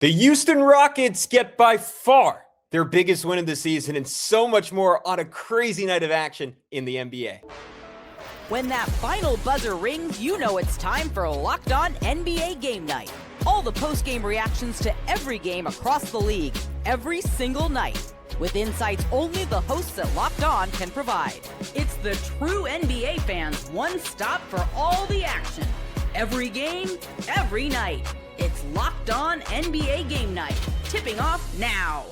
The Houston Rockets get by far their biggest win of the season and so much more on a crazy night of action in the NBA. When that final buzzer rings, you know it's time for Locked On NBA Game Night. All the post-game reactions to every game across the league, every single night, with insights only the hosts at Locked On can provide. It's the true NBA fans' one stop for all the action. Every game, every night. It's Locked On NBA Game Night, tipping off now.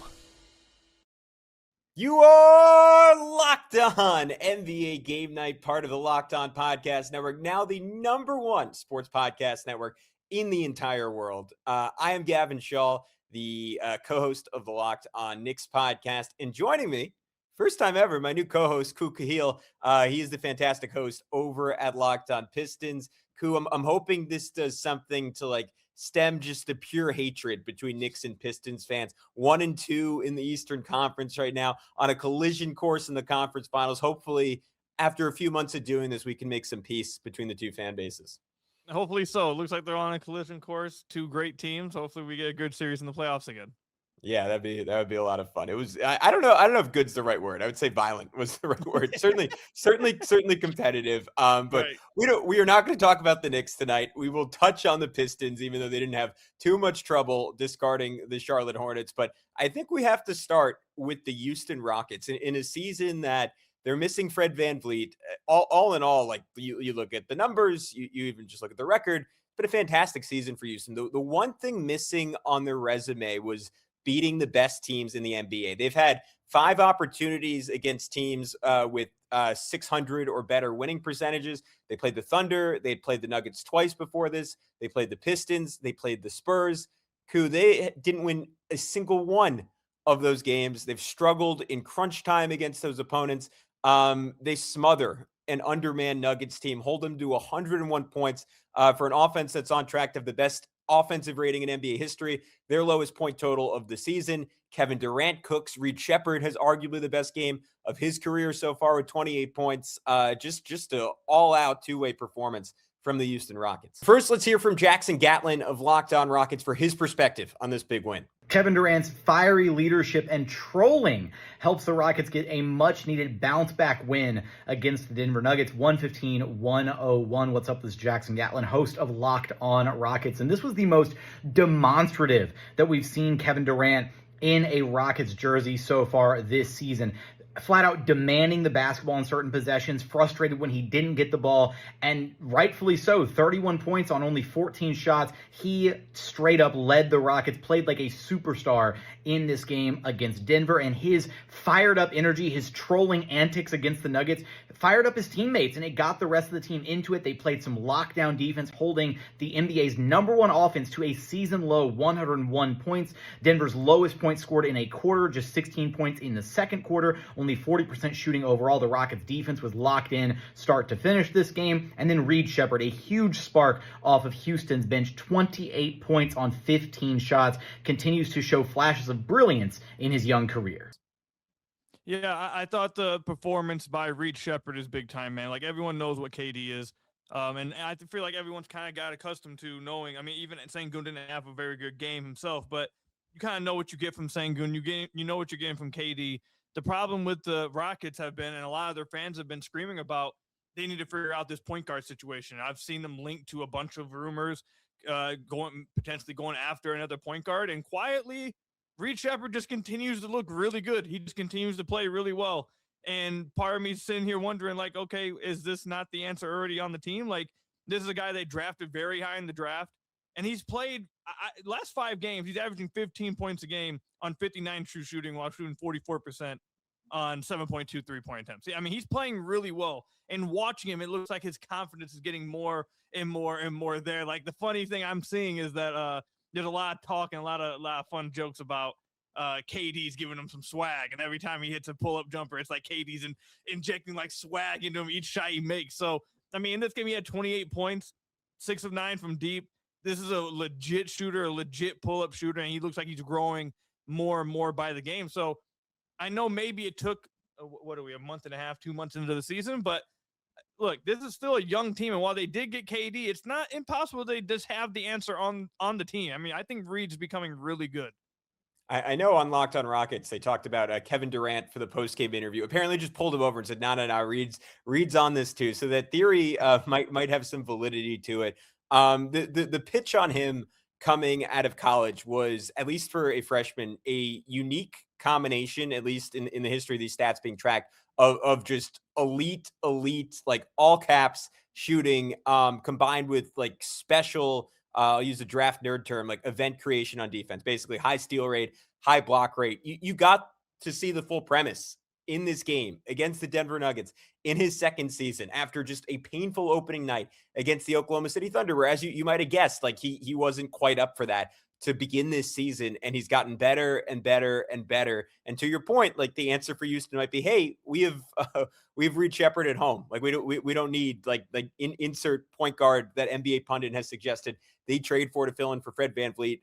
You are Locked On NBA Game Night, part of the Locked On Podcast Network, now the #1 sports podcast network in the entire world. I am Gavin, Schall, the co-host of the Locked On Knicks podcast, and joining me, first time ever, my new co-host, Khahil. He is the fantastic host over at Locked On Pistons. I'm hoping this does something to stem just the pure hatred between Knicks and Pistons fans. 1 and 2 in the Eastern Conference right now, on a collision course in the conference finals. Hopefully, after a few months of doing this, we can make some peace between the two fan bases. Hopefully so. It looks like they're on a collision course. Two great teams. Hopefully we get a good series in the playoffs again. Yeah, that would be a lot of fun. It was I don't know if good's the right word. I would say violent was the right word. certainly competitive. But right. We are not going to talk about the Knicks tonight. We will touch on the Pistons, even though they didn't have too much trouble discarding the Charlotte Hornets. But I think we have to start with the Houston Rockets in a season that they're missing Fred VanVleet. All in all, you look at the numbers, you even just look at the record, but a fantastic season for Houston. The one thing missing on their resume was beating the best teams in the NBA. They've had 5 opportunities against teams with 600 or better winning percentages. They played the Thunder. They played the Nuggets twice before this. They played the Pistons. They played the Spurs. They didn't win a single one of those games. They've struggled in crunch time against those opponents. They smother an undermanned Nuggets team, hold them to 101 points for an offense that's on track to have the best offensive rating in NBA history, their lowest point total of the season. Kevin Durant cooks. Reed Sheppard has arguably the best game of his career so far with 28 points. Just an all-out two-way performance from the Houston Rockets. First, let's hear from Jackson Gatlin of Locked On Rockets for his perspective on this big win. Kevin Durant's fiery leadership and trolling helps the Rockets get a much-needed bounce-back win against the Denver Nuggets, 115-101. What's up? This is Jackson Gatlin, host of Locked On Rockets. And this was the most demonstrative that we've seen Kevin Durant in a Rockets jersey so far this season. Flat out demanding the basketball in certain possessions, frustrated when he didn't get the ball, and rightfully so. 31 points on only 14 shots. He straight up led the Rockets, played like a superstar in this game against Denver, and his fired up energy, his trolling antics against the Nuggets fired up his teammates, and it got the rest of the team into it. They played some lockdown defense, holding the NBA's #1 offense to a season low 101 points. Denver's lowest points scored in a quarter, just 16 points in the second quarter, only 40% shooting overall. The Rockets defense was locked in start to finish this game. And then Reed Sheppard, a huge spark off of Houston's bench, 28 points on 15 shots, continues to show flashes of brilliance in his young career. Yeah, I thought the performance by Reed Sheppard is big time, man. Like, everyone knows what KD is. And I feel like everyone's kind of got accustomed to knowing. I mean, even Sengun didn't have a very good game himself, but you kind of know what you get from Sengun. You know what you're getting from KD. The problem with the Rockets have been, and a lot of their fans have been screaming about, they need to figure out this point guard situation. I've seen them linked to a bunch of rumors potentially going after another point guard, and quietly Reed Sheppard just continues to look really good. He just continues to play really well. And part of me is sitting here wondering, okay, is this not the answer already on the team? This is a guy they drafted very high in the draft, and he's played last 5 games. He's averaging 15 points a game on 59 true shooting while shooting 44% on 7.2 3-point attempts. I mean, he's playing really well, and watching him, it looks like his confidence is getting more and more and more there. The funny thing I'm seeing is that there's a lot of talk and a lot of fun jokes about KD's giving him some swag, and every time he hits a pull-up jumper, it's like KD's injecting swag into him each shot he makes. So, I mean, in this game, he had 28 points, 6 of 9 from deep. This is a legit shooter, a legit pull-up shooter, and he looks like he's growing more and more by the game. So I know maybe it took, a month and a half, 2 months into the season, but look, this is still a young team, and while they did get KD, it's not impossible they just have the answer on the team. I mean, I think Reed's becoming really good. I know on Locked on Rockets, they talked about Kevin Durant for the post-game interview. Apparently just pulled him over and said, no, Reed's on this too. So that theory might have some validity to it. The pitch on him coming out of college was, at least for a freshman, a unique combination, at least in the history of these stats being tracked, of just elite, like all caps shooting, combined with like special, I'll use the draft nerd term, like event creation on defense, basically high steal rate, high block rate. You got to see the full premise in this game against the Denver Nuggets in his second season after just a painful opening night against the Oklahoma City Thunder, where, as you might have guessed, like he wasn't quite up for that to begin this season, and he's gotten better and better and better. And to your point, like the answer for Houston might be, hey, we have Reed Sheppard at home. Like we don't need like insert point guard that NBA pundit has suggested they trade for to fill in for Fred VanVleet.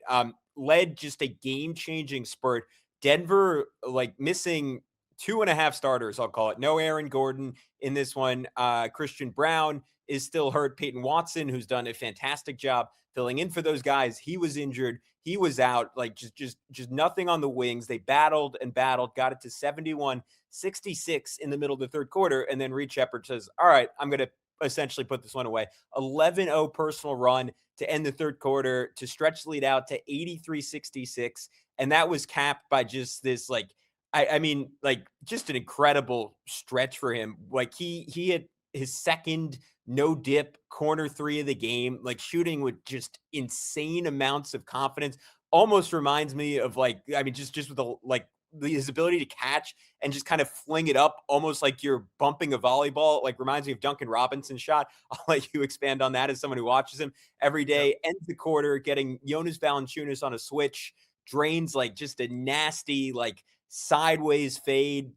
Led just a game-changing spurt. Denver like missing 2.5 starters, I'll call it. No Aaron Gordon in this one. Christian Brown is still hurt. Peyton Watson, who's done a fantastic job filling in for those guys, he was injured. He was out. Like just nothing on the wings. They battled and battled, got it to 71-66 in the middle of the third quarter, and then Reed Sheppard says, all right, I'm going to essentially put this one away. 11-0 personal run to end the third quarter to stretch the lead out to 83-66. And that was capped by just this, like, I mean, like just an incredible stretch for him. Like he had his second no dip corner three of the game, like shooting with just insane amounts of confidence. Almost reminds me of like, I mean, just with his ability to catch and just kind of fling it up almost like you're bumping a volleyball. Like reminds me of Duncan Robinson's shot. I'll let you expand on that as someone who watches him every day. Yep. Ends the quarter getting Jonas Valanciunas on a switch, drains like just a nasty like sideways fade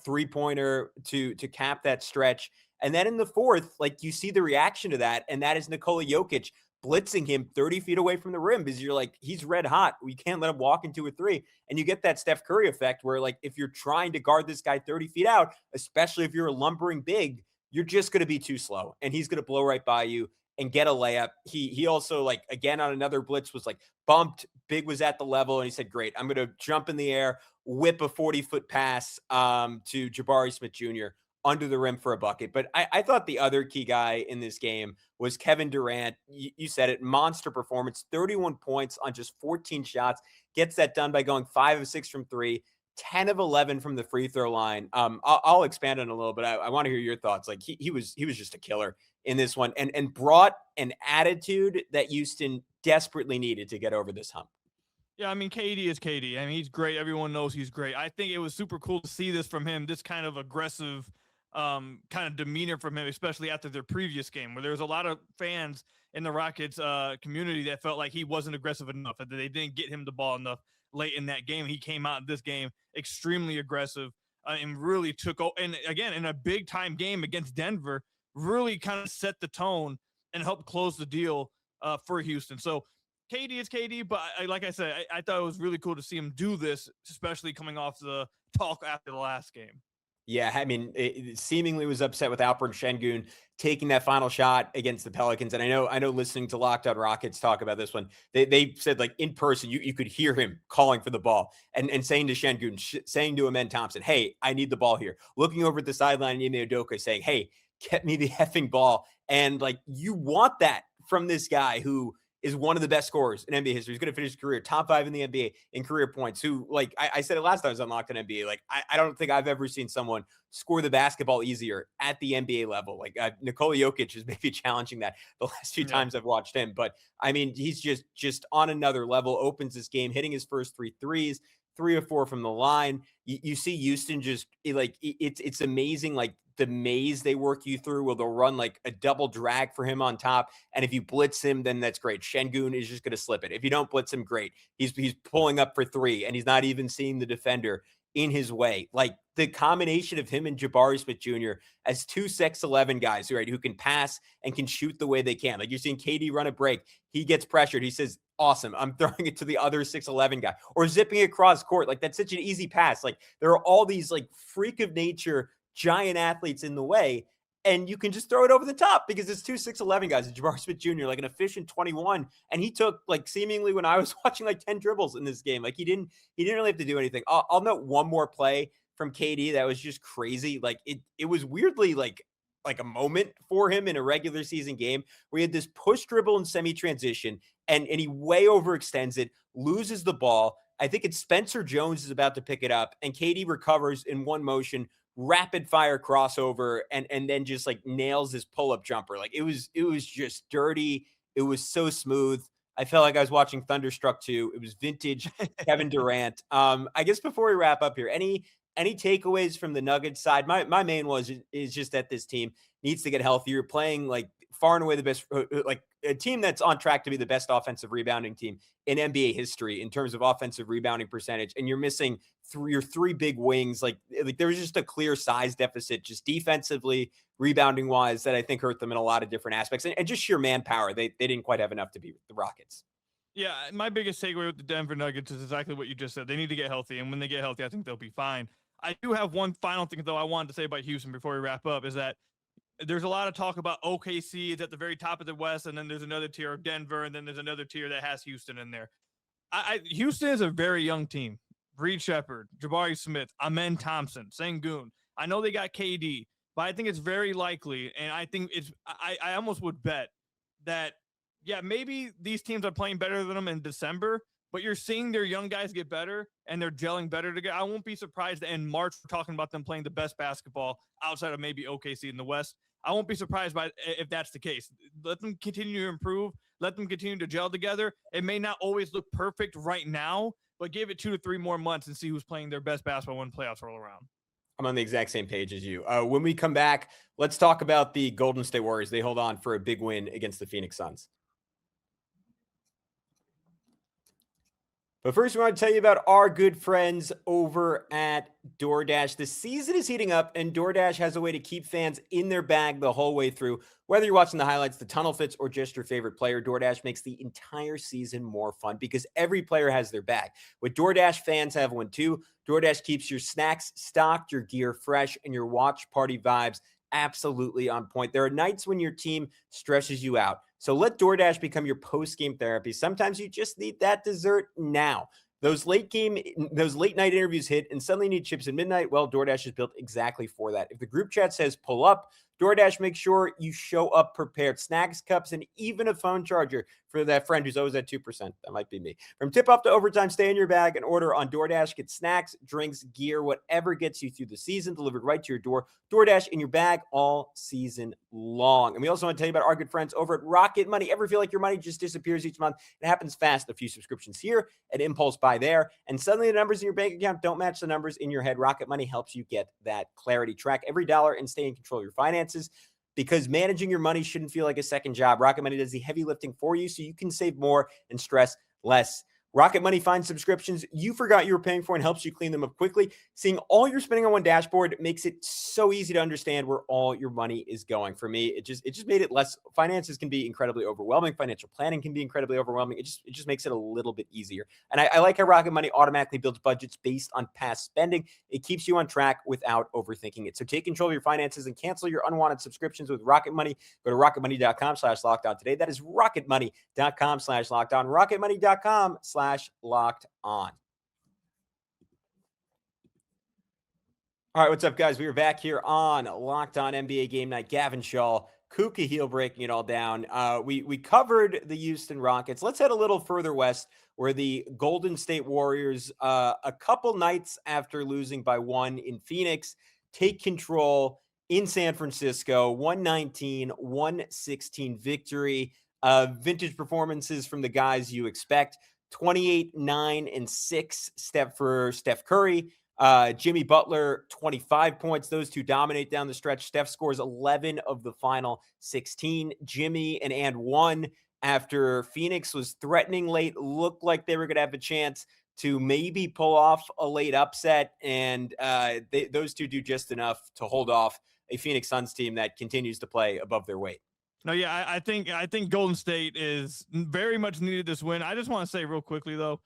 3-pointer to cap that stretch. And then in the fourth, like you see the reaction to that, and that is Nikola Jokic blitzing him 30 feet away from the rim because you're like, he's red hot. We can't let him walk into a three. And you get that Steph Curry effect where, like, if you're trying to guard this guy 30 feet out, especially if you're a lumbering big, you're just going to be too slow. And he's going to blow right by you and get a layup. He also, like, again, on another blitz was like bumped. Big was at the level. And he said, great, I'm going to jump in the air, whip a 40-foot pass to Jabari Smith Jr. under the rim for a bucket. But I thought the other key guy in this game was Kevin Durant. You said it, monster performance, 31 points on just 14 shots, gets that done by going 5 of 6 from three, 10 of 11 from the free throw line. I'll expand on it a little bit. I want to hear your thoughts. Like he was just a killer in this one and brought an attitude that Houston desperately needed to get over this hump. Yeah, I mean, KD is KD. I mean, he's great. Everyone knows he's great. I think it was super cool to see this from him, this kind of aggressive kind of demeanor from him, especially after their previous game, where there was a lot of fans in the Rockets community that felt like he wasn't aggressive enough, that they didn't get him the ball enough late in that game. He came out in this game extremely aggressive and really took, and again, in a big time game against Denver, really kind of set the tone and helped close the deal for Houston. So KD is KD, but like I said, I thought it was really cool to see him do this, especially coming off the talk after the last game. Yeah, I mean, it seemingly was upset with Alperen Şengün taking that final shot against the Pelicans. And I know listening to Locked On Rockets talk about this one, they said like in person, you could hear him calling for the ball and saying to Şengün, saying to Amen Thompson, hey, I need the ball here. Looking over at the sideline, Ime Udoka saying, hey, get me the effing ball. And like, you want that from this guy who is one of the best scorers in NBA history. He's going to finish his career top 5 in the NBA in career points, who, like I said it last time I was on Locked On NBA, like I don't think I've ever seen someone score the basketball easier at the NBA level. Like Nikola Jokic is maybe challenging that the last few times I've watched him. But I mean, he's just on another level, opens this game, hitting his first 3 threes, 3 or 4 from the line. You see Houston just like, it's amazing. Like the maze they work you through, where they'll run like a double drag for him on top. And if you blitz him, then that's great. Şengün is just going to slip it. If you don't blitz him, great. He's pulling up for 3 and he's not even seeing the defender in his way. Like the combination of him and Jabari Smith Jr. as 2 6'11" guys, right, who can pass and can shoot the way they can. Like you're seeing KD run a break. He gets pressured. He says, awesome, I'm throwing it to the other 6'11" guy, or zipping across court. Like that's such an easy pass. Like there are all these like freak of nature giant athletes in the way. and you can just throw it over the top because it's 2 6'11" guys. Jabari Smith Jr., like an efficient 21, and he took like seemingly when I was watching like 10 dribbles in this game. Like he didn't really have to do anything. I'll note one more play from KD that was just crazy. Like it was weirdly like a moment for him in a regular season game where he had this push dribble and semi-transition and he way overextends it, loses the ball. I think it's Spencer Jones is about to pick it up, and KD recovers in one motion, rapid fire crossover, and then just like nails his pull-up jumper. Like it was just dirty. It was so smooth. I felt like I was watching Thunderstruck 2. It was vintage Kevin Durant. I guess before we wrap up here, any takeaways from the Nuggets side? My main is just that this team needs to get healthier, playing like far and away the best, like a team that's on track to be the best offensive rebounding team in NBA history in terms of offensive rebounding percentage. And you're missing your three big wings. Like there was just a clear size deficit, just defensively, rebounding wise, that I think hurt them in a lot of different aspects, and just sheer manpower. They didn't quite have enough to beat the Rockets. Yeah, my biggest takeaway with the Denver Nuggets is exactly what you just said. They need to get healthy, and when they get healthy, I think they'll be fine. I do have one final thing, though, I wanted to say about Houston before we wrap up, is that there's a lot of talk about OKC is at the very top of the West, and then there's another tier of Denver, and then there's another tier that has Houston in there. Houston is a very young team. Reed Sheppard, Jabari Smith, Amen Thompson, Sengun. I know they got KD, but I think it's very likely, and I think I almost would bet that, yeah, maybe these teams are playing better than them in December, but you're seeing their young guys get better and they're gelling better together. I won't be surprised that in March we're talking about them playing the best basketball outside of maybe OKC in the West. I won't be surprised by if that's the case. Let them continue to improve. Let them continue to gel together. It may not always look perfect right now, but give it 2 to 3 more months and see who's playing their best basketball when playoffs roll around. I'm on the exact same page as you. When we come back, let's talk about the Golden State Warriors. They hold on for a big win against the Phoenix Suns. But first, we want to tell you about our good friends over at DoorDash. The season is heating up, and DoorDash has a way to keep fans in their bag the whole way through. Whether you're watching the highlights, the tunnel fits, or just your favorite player, DoorDash makes the entire season more fun because every player has their bag. With DoorDash, fans have one too. DoorDash keeps your snacks stocked, your gear fresh, and your watch party vibes absolutely on point. There are nights when your team stresses you out. So let DoorDash become your post-game therapy. Sometimes you just need that dessert now. Those late night interviews hit and suddenly need chips at midnight. Well, DoorDash is built exactly for that. If the group chat says pull up, DoorDash makes sure you show up prepared. Snacks, cups, and even a phone charger for that friend who's always at 2%. That might be me. From tip-off to overtime, stay in your bag and order on DoorDash. Get snacks, drinks, gear, whatever gets you through the season, delivered right to your door. DoorDash in your bag all season long. And we also want to tell you about our good friends over at Rocket Money. Ever feel like your money just disappears each month? It happens fast. A few subscriptions here, an impulse buy there, and suddenly the numbers in your bank account don't match the numbers in your head. Rocket Money helps you get that clarity. Track every dollar and stay in control of your finances. Because managing your money shouldn't feel like a second job. Rocket Money does the heavy lifting for you so you can save more and stress less. Rocket Money finds subscriptions you forgot you were paying for and helps you clean them up quickly. Seeing all your spending on one dashboard makes it so easy to understand where all your money is going. For me, it just made it less. Finances can be incredibly overwhelming. Financial planning can be incredibly overwhelming. It just makes it a little bit easier. And I like how Rocket Money automatically builds budgets based on past spending. It keeps you on track without overthinking it. So take control of your finances and cancel your unwanted subscriptions with Rocket Money. Go to rocketmoney.com/lockedon today. That is rocketmoney.com/lockedon. rocketmoney.com/lockedon. All right, what's up, guys? We are back here on Locked On NBA Game Night. Gavin, Schall, Khahil breaking it all down. We covered the Houston Rockets. Let's head a little further west, where the Golden State Warriors, a couple nights after losing by 1 in Phoenix, take control in San Francisco. 119-116 victory. Vintage performances from the guys you expect. 28, 9, and 6 for Steph Curry. Jimmy Butler, 25 points. Those two dominate down the stretch. Steph scores 11 of the final 16. Jimmy and 1 after Phoenix was threatening late, looked like they were going to have a chance to maybe pull off a late upset. And those two do just enough to hold off a Phoenix Suns team that continues to play above their weight. No, yeah, I think Golden State is very much needed this win. I just want to say real quickly, though,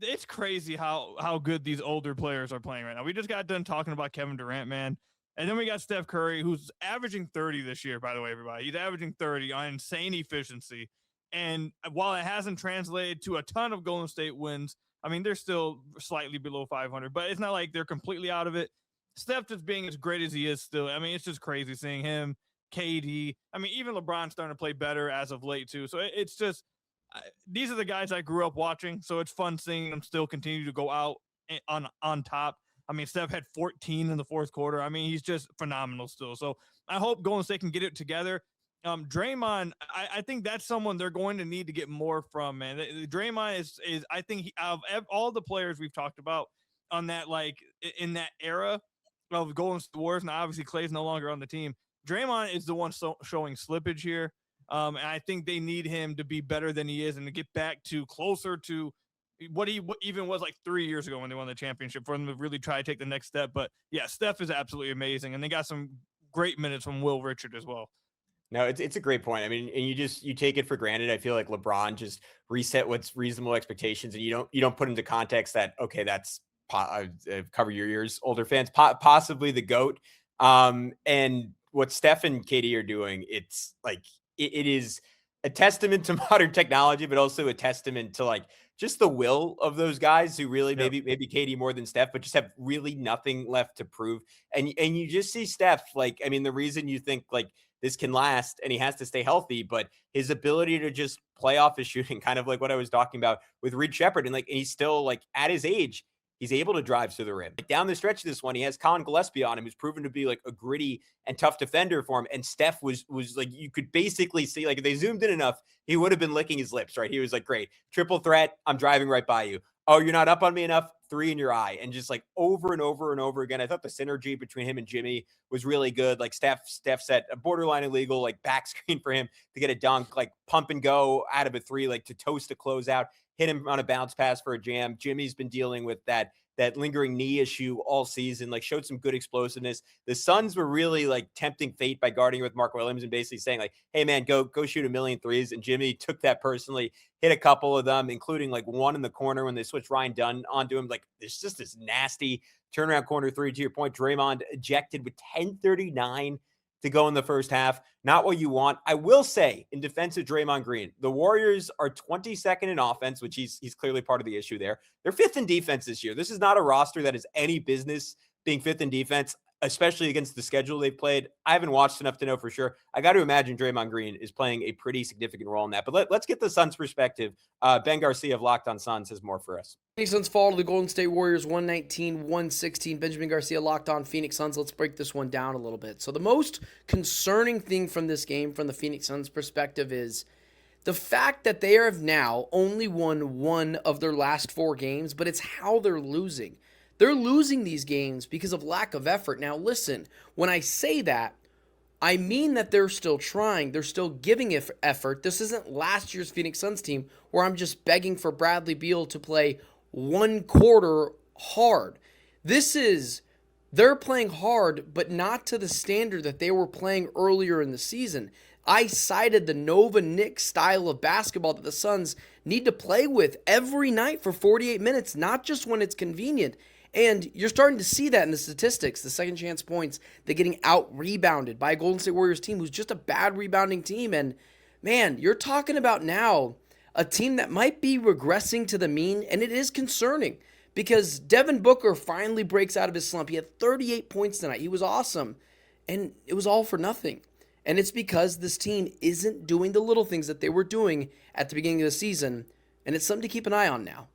it's crazy how good these older players are playing right now. We just got done talking about Kevin Durant, man. And then we got Steph Curry, who's averaging 30 this year, by the way, everybody. He's averaging 30 on insane efficiency. And while it hasn't translated to a ton of Golden State wins, I mean, they're still slightly below 500, but it's not like they're completely out of it. Steph just being as great as he is still, I mean, it's just crazy seeing him, KD. I mean, even LeBron's starting to play better as of late, too. So it's just, these are the guys I grew up watching, so it's fun seeing them still continue to go out on top. I mean, Steph had 14 in the fourth quarter. I mean, he's just phenomenal still. So I hope Golden State can get it together. Draymond, I think that's someone they're going to need to get more from, man. Draymond is I think of all the players we've talked about on that, like in that era of Golden State Warriors, and obviously Clay's no longer on the team. Draymond is the one showing slippage here. And I think they need him to be better than he is and to get back to closer to what he even was like 3 years ago when they won the championship, for them to really try to take the next step. But yeah, Steph is absolutely amazing. And they got some great minutes from Will Richard as well. No, it's a great point. I mean, and you take it for granted. I feel like LeBron just reset what's reasonable expectations, and you don't put into context that, okay, that's cover your ears, older fans, possibly the GOAT. And what Steph and KD are doing, it's like it is a testament to modern technology, but also a testament to like just the will of those guys who really maybe KD more than Steph, but just have really nothing left to prove. And you just see Steph, like, I mean, the reason you think like this can last and he has to stay healthy, but his ability to just play off his shooting, kind of like what I was talking about with Reed Sheppard. And like, he's still like at his age, he's able to drive to the rim. Like down the stretch of this one, he has Colin Gillespie on him, who's proven to be like a gritty and tough defender for him. And Steph was like, you could basically see, like, if they zoomed in enough, he would have been licking his lips, right? He was like, great, triple threat, I'm driving right by you. Oh, you're not up on me enough, 3 in your eye. And just like over and over and over again. I thought the synergy between him and Jimmy was really good. Like Steph set a borderline illegal, like back screen for him to get a dunk, like pump and go out of a 3, like to toast a closeout, hit him on a bounce pass for a jam. Jimmy's been dealing with that lingering knee issue all season, like showed some good explosiveness. The Suns were really like tempting fate by guarding with Mark Williams and basically saying like, hey man, go shoot a million threes. And Jimmy took that personally, hit a couple of them, including like one in the corner when they switched Ryan Dunn onto him. Like there's just this nasty turnaround corner 3. To your point, Draymond ejected with 10:39 to go in the first half. Not what you want. I will say, in defense of Draymond Green, the Warriors are 22nd in offense, which he's clearly part of the issue there. They're 5th in defense this year. This is not a roster that has any business being 5th in defense, especially against the schedule they've played. I haven't watched enough to know for sure. I got to imagine Draymond Green is playing a pretty significant role in that. But let's get the Suns' perspective. Ben Garcia of Locked On Suns has more for us. Phoenix Suns fall to the Golden State Warriors 119-116. Benjamin Garcia, Locked On Phoenix Suns. Let's break this one down a little bit. So the most concerning thing from this game from the Phoenix Suns perspective is the fact that they have now only won 1 of their last 4 games, but it's how they're losing. They're losing these games because of lack of effort. Now listen, when I say that, I mean that they're still trying. They're still giving effort. This isn't last year's Phoenix Suns team where I'm just begging for Bradley Beal to play 1 quarter hard. They're playing hard, but not to the standard that they were playing earlier in the season. I cited the Nova Knicks style of basketball that the Suns need to play with every night for 48 minutes, not just when it's convenient. And you're starting to see that in the statistics, the second chance points, they're getting out-rebounded by a Golden State Warriors team who's just a bad rebounding team. And, man, you're talking about now a team that might be regressing to the mean, and it is concerning because Devin Booker finally breaks out of his slump. He had 38 points tonight. He was awesome, and it was all for nothing. And it's because this team isn't doing the little things that they were doing at the beginning of the season, and it's something to keep an eye on now.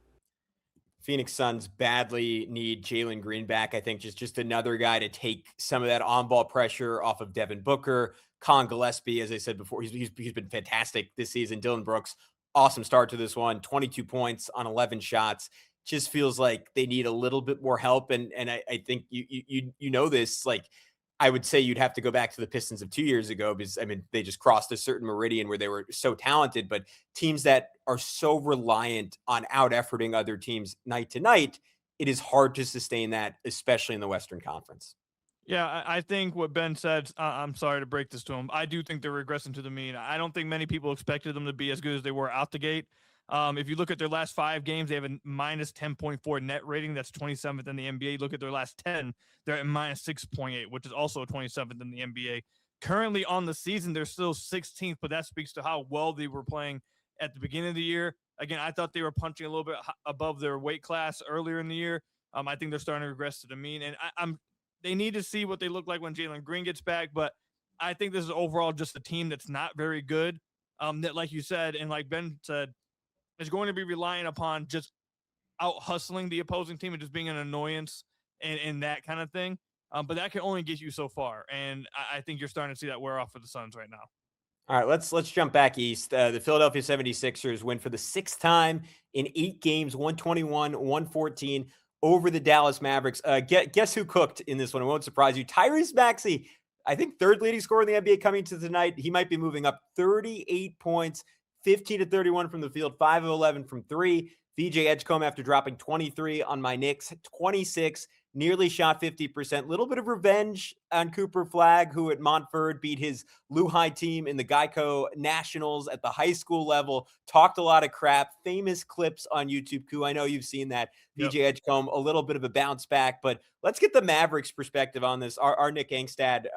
Phoenix Suns badly need Jalen Green back. I think just another guy to take some of that on-ball pressure off of Devin Booker. Colin Gillespie, as I said before, he's been fantastic this season. Dylan Brooks, awesome start to this one. 22 points on 11 shots. Just feels like they need a little bit more help. And I think you know this, like, I would say you'd have to go back to the Pistons of 2 years ago because, I mean, they just crossed a certain meridian where they were so talented, but teams that are so reliant on out-efforting other teams night to night, it is hard to sustain that, especially in the Western Conference. Yeah, I think what Ben said, I'm sorry to break this to him. I do think they're regressing to the mean. I don't think many people expected them to be as good as they were out the gate. If you look at their last 5 games, they have a minus 10.4 net rating. That's 27th in the NBA. Look at their last 10, they're at minus 6.8, which is also 27th in the NBA. Currently on the season, they're still 16th, but that speaks to how well they were playing at the beginning of the year. Again, I thought they were punching a little bit above their weight class earlier in the year. I think they're starting to regress to the mean, and they need to see what they look like when Jalen Green gets back. But I think this is overall just a team that's not very good. That, like you said, and like Ben said, is going to be relying upon just out hustling the opposing team and just being an annoyance and that kind of thing. But that can only get you so far, and I think you're starting to see that wear off for the Suns right now. All right, let's jump back east. The Philadelphia 76ers win for the 6th time in 8 games, 121-114 over the Dallas Mavericks. Guess who cooked in this one? It won't surprise you. Tyrese Maxey, I think 3rd leading scorer in the NBA coming to tonight. He might be moving up. 38 points, 15 to 31 from the field, 5 of 11 from 3. VJ Edgecombe, after dropping 23 on my Knicks, 26, nearly shot 50%. Little bit of revenge on Cooper Flagg, who at Montford beat his Lehigh team in the Geico Nationals at the high school level. Talked a lot of crap. Famous clips on YouTube. Koo, I know you've seen that. Yep. VJ Edgecombe, a little bit of a bounce back. But let's get the Mavericks perspective on this. Our Nick Angstad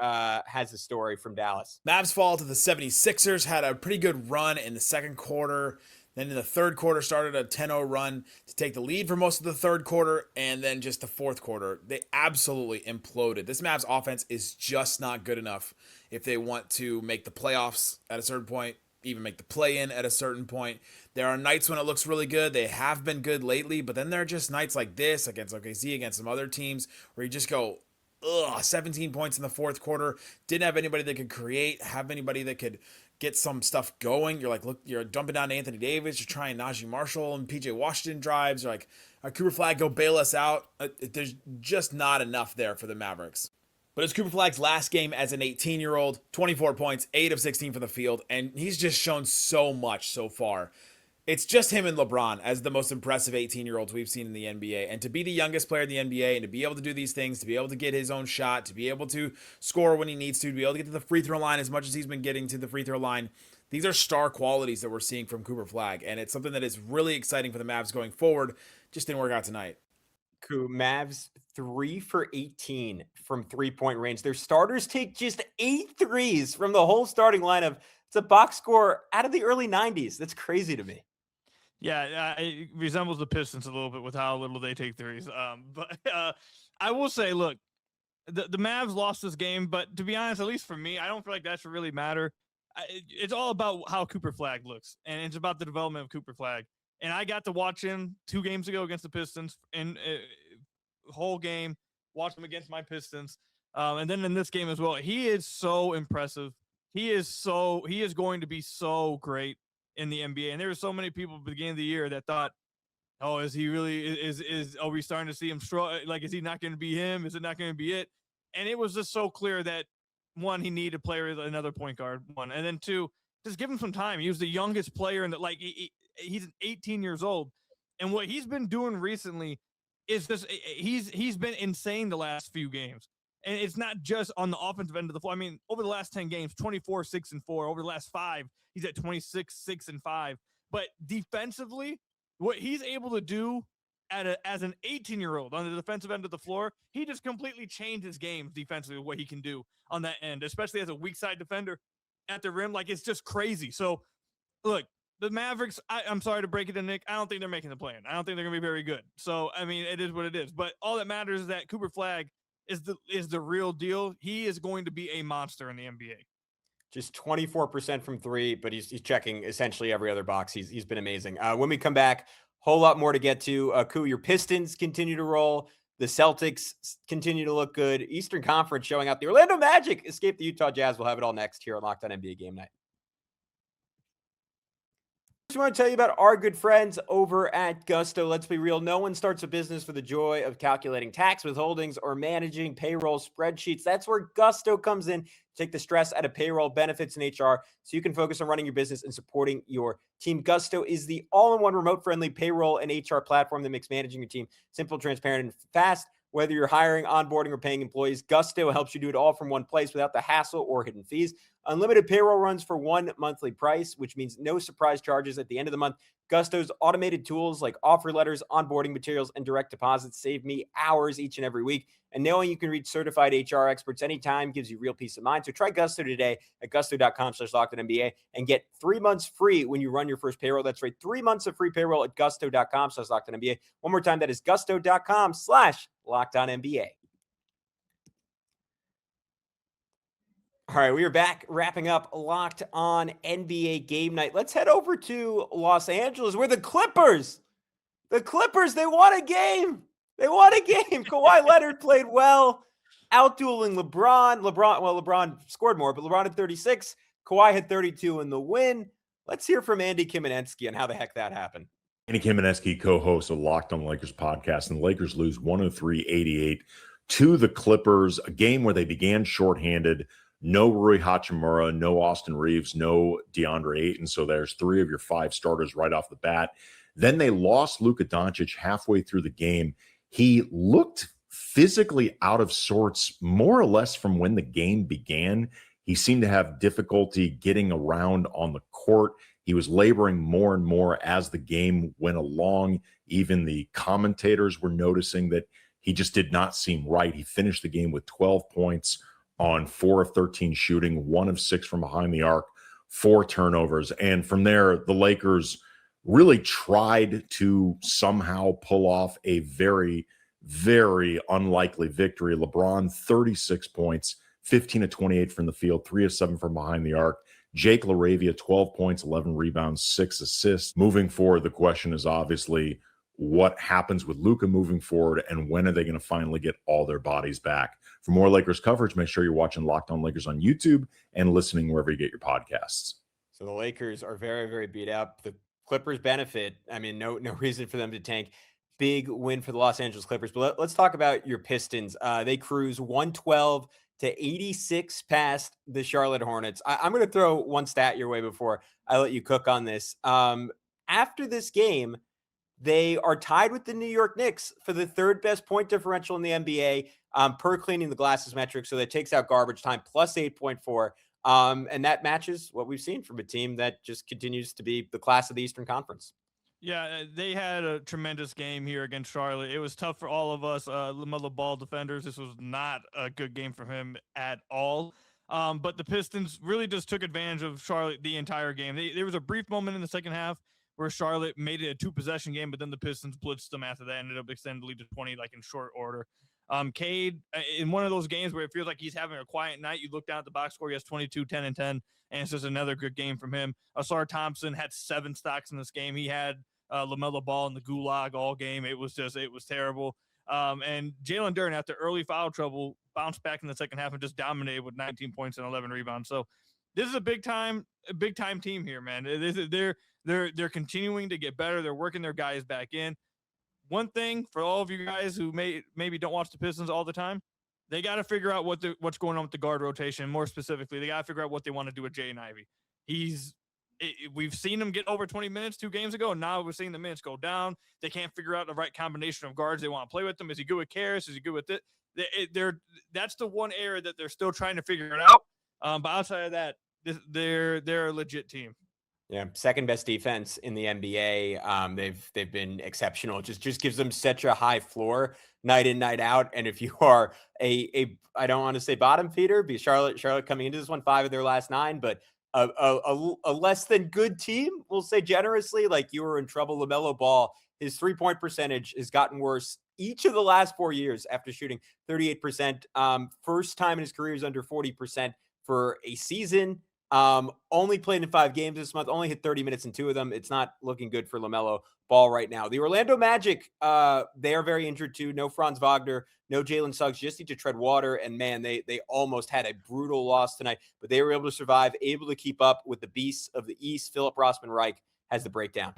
has a story from Dallas. Mavs fall to the 76ers, had a pretty good run in the second quarter. Then in the third quarter, started a 10-0 run to take the lead for most of the third quarter. And then just the fourth quarter, they absolutely imploded. This Mavs offense is just not good enough if they want to make the playoffs at a certain point, even make the play-in at a certain point. There are nights when it looks really good. They have been good lately, but then there are just nights like this against OKC, against some other teams, where you just go, 17 points in the fourth quarter. Didn't have anybody that could create, have anybody that could get some stuff going. You're like, look, you're dumping down to Anthony Davis. You're trying Najee Marshall and PJ Washington drives. You're like, Cooper Flagg, go bail us out. There's just not enough there for the Mavericks. But it's Cooper Flagg's last game as an 18-year-old, 24 points, 8 of 16 from the field, and he's just shown so much so far. It's just him and LeBron as the most impressive 18-year-olds we've seen in the NBA. And to be the youngest player in the NBA and to be able to do these things, to be able to get his own shot, to be able to score when he needs to be able to get to the free throw line as much as he's been getting to the free throw line, these are star qualities that we're seeing from Cooper Flagg. And it's something that is really exciting for the Mavs going forward. Just didn't work out tonight. Mavs 3 for 18 from 3-point range. Their starters take just 8 threes from the whole starting lineup. It's a box score out of the early 90s. That's crazy to me. Yeah, it resembles the Pistons a little bit with how little they take threes. But I will say, look, the Mavs lost this game, but to be honest, at least for me, I don't feel like that should really matter. It's all about how Cooper Flagg looks, and it's about the development of Cooper Flagg. And I got to watch him 2 games ago against the Pistons in whole game, watch him against my Pistons. And then in this game as well, he is so impressive. He is going to be so great in the NBA. And there were so many people at the beginning of the year that thought, oh, is he really, are we starting to see him struggle? Like, is he not going to be him? Is it not going to be it? And it was just so clear that, 1, he needed to play with another point guard, 1. And then 2, just give him some time. He was the youngest player in the, like, he's 18 years old. And what he's been doing recently is just, he's been insane the last few games. And it's not just on the offensive end of the floor. I mean, over the last 10 games, 24, 6, and 4. Over the last 5, he's at 26, 6, and 5. But defensively, what he's able to do as an 18-year-old on the defensive end of the floor, he just completely changed his game defensively, what he can do on that end, especially as a weak side defender at the rim. Like, it's just crazy. So, look, the Mavericks, I'm sorry to break it to Nick, I don't think they're making the play-in. I don't think they're going to be very good. So, I mean, it is what it is. But all that matters is that Cooper Flagg is the real deal. He is going to be a monster in the NBA. Just 24% from 3, but he's checking essentially every other box. He's been amazing. When we come back, whole lot more to get to. Koo, your Pistons continue to roll. The Celtics continue to look good. Eastern Conference showing out. The Orlando Magic escape the Utah Jazz. We'll have it all next here on Locked On NBA Game Night. I want to tell you about our good friends over at Gusto. Let's be real. No one starts a business for the joy of calculating tax withholdings or managing payroll spreadsheets. That's where Gusto comes in. Take the stress out of payroll, benefits, and HR so you can focus on running your business and supporting your team. Gusto is the all-in-one remote-friendly payroll and HR platform that makes managing your team simple, transparent, and fast. Whether you're hiring, onboarding, or paying employees, Gusto helps you do it all from one place without the hassle or hidden fees. Unlimited payroll runs for one monthly price, which means no surprise charges at the end of the month. Gusto's automated tools like offer letters, onboarding materials, and direct deposits save me hours each and every week. And knowing you can reach certified HR experts anytime gives you real peace of mind. So try Gusto today at gusto.com/LockedOnNBA and get 3 months free when you run your first payroll. That's right, 3 months of free payroll at gusto.com/LockedOnNBA. One more time, that is gusto.com/LockedOnNBA. All right, we are back wrapping up Locked On NBA Game Night. Let's head over to Los Angeles where the Clippers, they won a game. Kawhi Leonard played well, outdueling LeBron. LeBron scored more, but LeBron had 36. Kawhi had 32 in the win. Let's hear from Andy Kamenetsky on how the heck that happened. Andy Kamenetsky, co-host of Locked On Lakers podcast, and the Lakers lose 103-88 to the Clippers, a game where they began shorthanded. No Rui Hachimura, no Austin Reeves, no DeAndre Ayton. So there's 3 of your 5 starters right off the bat. Then they lost Luka Doncic halfway through the game. He looked physically out of sorts, more or less from when the game began. He seemed to have difficulty getting around on the court. He was laboring more and more as the game went along. Even the commentators were noticing that he just did not seem right. He finished the game with 12 points on 4 of 13 shooting, 1 of 6 from behind the arc, 4 turnovers. And from there, the Lakers really tried to somehow pull off a very, very unlikely victory. LeBron, 36 points, 15 of 28 from the field, 3 of 7 from behind the arc. Jake LaRavia, 12 points, 11 rebounds, 6 assists. Moving forward, the question is obviously what happens with Luka moving forward, and when are they going to finally get all their bodies back? For more Lakers coverage, make sure you're watching Locked On Lakers on YouTube and listening wherever you get your podcasts. So the Lakers are very, very beat up. The Clippers benefit. I mean, no reason for them to tank. Big win for the Los Angeles Clippers. But let's talk about your Pistons. They cruise 112-86 past the Charlotte Hornets. I'm going to throw one stat your way before I let you cook on this. After this game, they are tied with the New York Knicks for the 3rd best point differential in the NBA per cleaning the glasses metric. So that takes out garbage time, plus 8.4. And that matches what we've seen from a team that just continues to be the class of the Eastern Conference. Yeah, they had a tremendous game here against Charlotte. It was tough for all of us LaMelo Ball defenders. This was not a good game for him at all. But the Pistons really just took advantage of Charlotte the entire game. There was a brief moment in the second half where Charlotte made it a 2-possession game, but then the Pistons blitzed them after that, ended up extending the lead to 20 like in short order. Cade, in one of those games where it feels like he's having a quiet night, you look down at the box score, he has 22, 10, and 10, and it's just another good game from him. Ausar Thompson had 7 stocks in this game. He had LaMelo Ball in the gulag all game. It was terrible. And Jalen Duren, after early foul trouble, bounced back in the second half and just dominated with 19 points and 11 rebounds. So this is a big time team here, man. They're continuing to get better. They're working their guys back in. One thing for all of you guys who maybe don't watch the Pistons all the time, they got to figure out what's going on with the guard rotation. More specifically, they got to figure out what they want to do with Jaden Ivey. We've seen him get over 20 minutes 2 games ago. Now we're seeing the minutes go down. They can't figure out the right combination of guards they want to play with them. Is he good with Karras? Is he good with it? That's the one area that they're still trying to figure it out. But outside of that, they're a legit team. Yeah, 2nd best defense in the NBA. They've been exceptional. It just gives them such a high floor night in, night out. And if you are a I don't want to say bottom feeder, because Charlotte coming into this one 5 of their last 9, but a less than good team, we'll say generously, like you were in trouble. LaMelo Ball, his 3-point percentage has gotten worse each of the last 4 years after shooting 38%. First time in his career is under 40% for a season. Only played in 5 games this month, only hit 30 minutes in 2 of them. It's not looking good for LaMelo Ball right now. The Orlando Magic, they are very injured too. No Franz Wagner, no Jalen Suggs, just need to tread water. And man, they almost had a brutal loss tonight, but they were able to survive, able to keep up with the beasts of the East. Philip Rossman-Reich has the breakdown.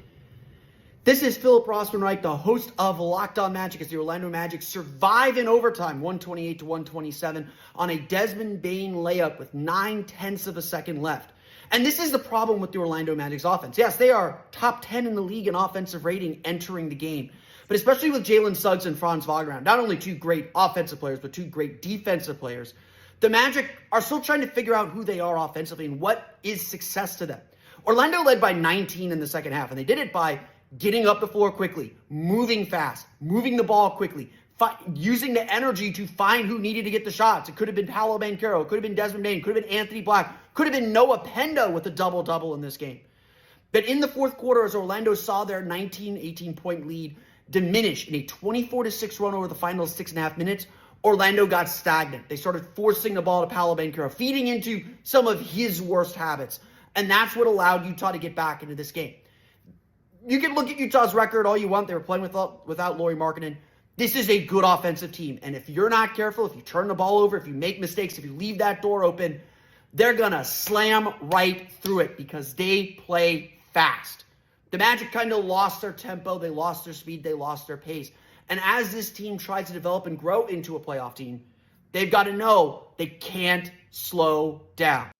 This is Philip Rossman-Reich, the host of Locked On Magic, as the Orlando Magic survive in overtime, 128-127, on a Desmond Bane layup with 9/10 of a second left. And this is the problem with the Orlando Magic's offense. Yes, they are top 10 in the league in offensive rating entering the game. But especially with Jalen Suggs and Franz Wagner, not only two great offensive players, but two great defensive players, the Magic are still trying to figure out who they are offensively and what is success to them. Orlando led by 19 in the second half, and they did it by getting up the floor quickly, moving fast, moving the ball quickly, using the energy to find who needed to get the shots. It could have been Paolo Banchero, it could have been Desmond Bane, could have been Anthony Black, could have been Noah Penda with a double-double in this game. But in the fourth quarter, as Orlando saw their 18-point lead diminish in a 24-6 run over the final 6.5 minutes, Orlando got stagnant. They started forcing the ball to Paolo Banchero, feeding into some of his worst habits. And that's what allowed Utah to get back into this game. You can look at Utah's record all you want. They were playing without Lauri Markkanen. This is a good offensive team. And if you're not careful, if you turn the ball over, if you make mistakes, if you leave that door open, they're going to slam right through it because they play fast. The Magic kind of lost their tempo. They lost their speed. They lost their pace. And as this team tries to develop and grow into a playoff team, they've got to know they can't slow down.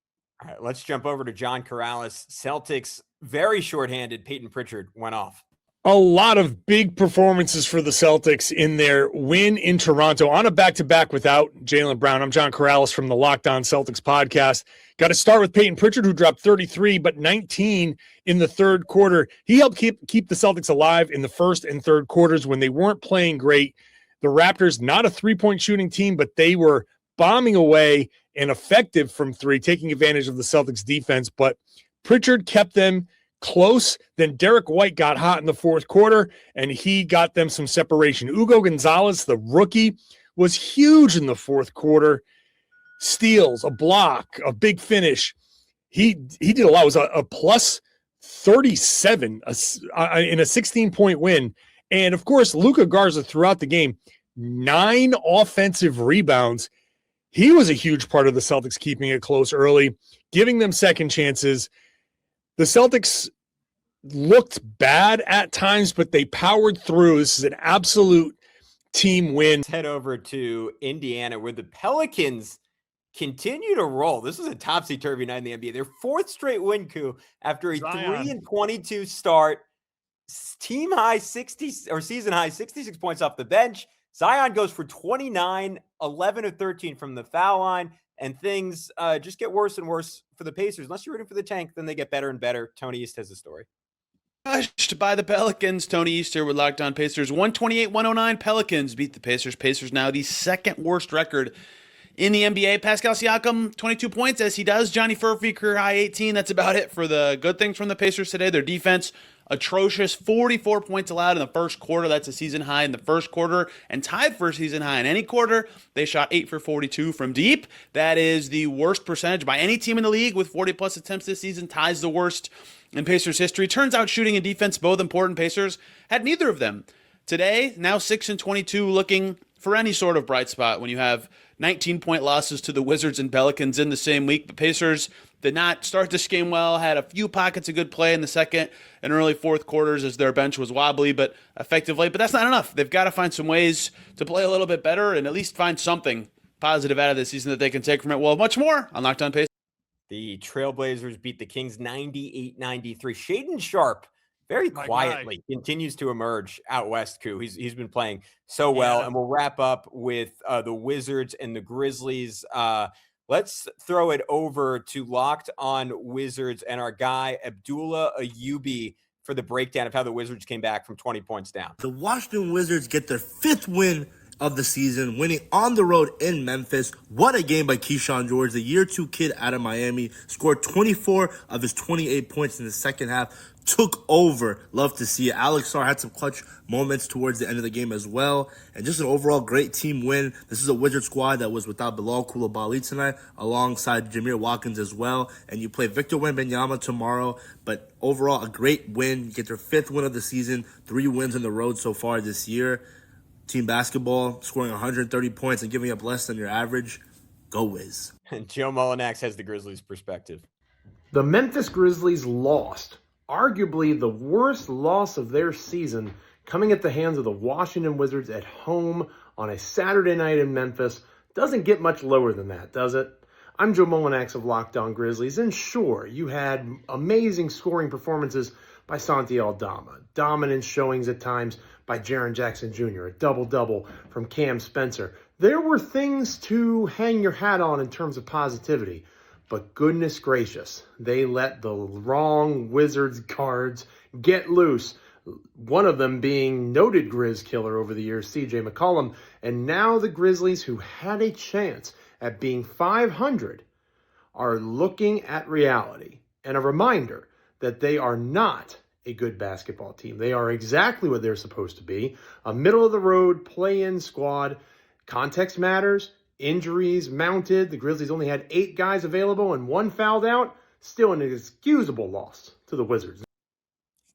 All right, let's jump over to John Corrales. Celtics, very shorthanded. Peyton Pritchard went off. A lot of big performances for the Celtics in their win in Toronto on a back-to-back without Jaylen Brown. I'm John Corrales from the Locked On Celtics podcast. Got to start with Peyton Pritchard, who dropped 33, but 19 in the third quarter. He helped keep the Celtics alive in the first and third quarters when they weren't playing great. The Raptors, not a three-point shooting team, but they were bombing away and effective from three, taking advantage of the Celtics defense. But Pritchard kept them close. Then Derek White got hot in the fourth quarter, and he got them some separation. Hugo Gonzalez, the rookie, was huge in the fourth quarter. Steals, a block, a big finish. He did a lot. It was a plus 37 in a 16-point win. And, of course, Luka Garza throughout the game, 9 offensive rebounds. He was a huge part of the Celtics keeping it close early, giving them second chances. The Celtics looked bad at times, but they powered through. This is an absolute team win. Let's head over to Indiana, where the Pelicans continue to roll. This is a topsy-turvy night in the NBA. Their fourth straight win coup after a 3-22 start. Team high 60 or season high 66 points off the bench. Zion goes for 29, 11 of 13 from the foul line, and things just get worse and worse for the Pacers. Unless you're rooting for the tank, then they get better and better. Tony East has a story. Crushed by the Pelicans. Tony Easter with Locked On Pacers. 128-109. Pelicans beat the Pacers. Pacers now the second worst record in the NBA. Pascal Siakam, 22 points as he does. Johnny Furphy, career high 18. That's about it for the good things from the Pacers today. Their defense, atrocious. 44 points allowed in the first quarter. That's a season high in the first quarter and tied for a season high in any quarter. They shot 8 for 42 from deep. That is the worst percentage by any team in the league with 40-plus attempts this season. Ties the worst in Pacers history. Turns out shooting and defense, both important. Pacers had neither of them. Today, now 6-22, looking for any sort of bright spot when you have 19-point losses to the Wizards and Pelicans in the same week. The Pacers did not start this game well, had a few pockets of good play in the second and early fourth quarters as their bench was wobbly but effectively. But that's not enough. They've got to find some ways to play a little bit better and at least find something positive out of this season that they can take from it. Well, much more on Locked On Pacers. The Trailblazers beat the Kings 98-93. Shaedon Sharpe very quietly continues to emerge out west, Koo. He's been playing so well. And we'll wrap up with the Wizards and the Grizzlies. Let's throw it over to Locked On Wizards and our guy Abdullah Ayyubi for the breakdown of how the Wizards came back from 20 points down. The Washington Wizards get their 5th win of the season, winning on the road in Memphis. What a game by Keyshawn George, the year 2 kid out of Miami. Scored 24 of his 28 points in the second half. Took over. Love to see it. Alex Sarr had some clutch moments towards the end of the game as well. And just an overall great team win. This is a Wizard squad that was without Bilal Coulibaly tonight, alongside Jameer Watkins as well. And you play Victor Wembanyama tomorrow. But overall, a great win. You get their 5th win of the season. 3 wins on the road so far this year. Team basketball, scoring 130 points and giving up less than your average. Go Wiz. And Joe Mullinax has the Grizzlies perspective. The Memphis Grizzlies lost, arguably the worst loss of their season, coming at the hands of the Washington Wizards at home on a Saturday night in Memphis. Doesn't get much lower than that, does it? I'm Joe Mullinax of Locked On Grizzlies, and sure, you had amazing scoring performances by Santi Aldama, dominant showings at times by Jaren Jackson Jr., a double-double from Cam Spencer. There were things to hang your hat on in terms of positivity, but goodness gracious, they let the wrong Wizards guards get loose. One of them being noted Grizz killer over the years, CJ McCollum. And now the Grizzlies, who had a chance at being 500, are looking at reality. And a reminder that they are not a good basketball team. They are exactly what they're supposed to be, a middle-of-the-road play-in squad. Context matters. Injuries mounted. The Grizzlies only had 8 guys available and 1 fouled out. Still an inexcusable loss to the Wizards.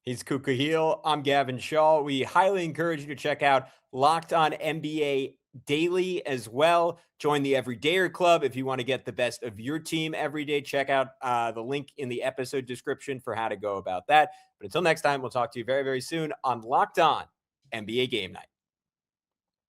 He's Khahil. I'm Gavin Schall. We highly encourage you to check out Locked On NBA Daily as well. Join the Everydayer Club if you want to get the best of your team every day. Check out the link in the episode description for how to go about that. But until next time, we'll talk to you very, very soon on Locked On NBA Game Night.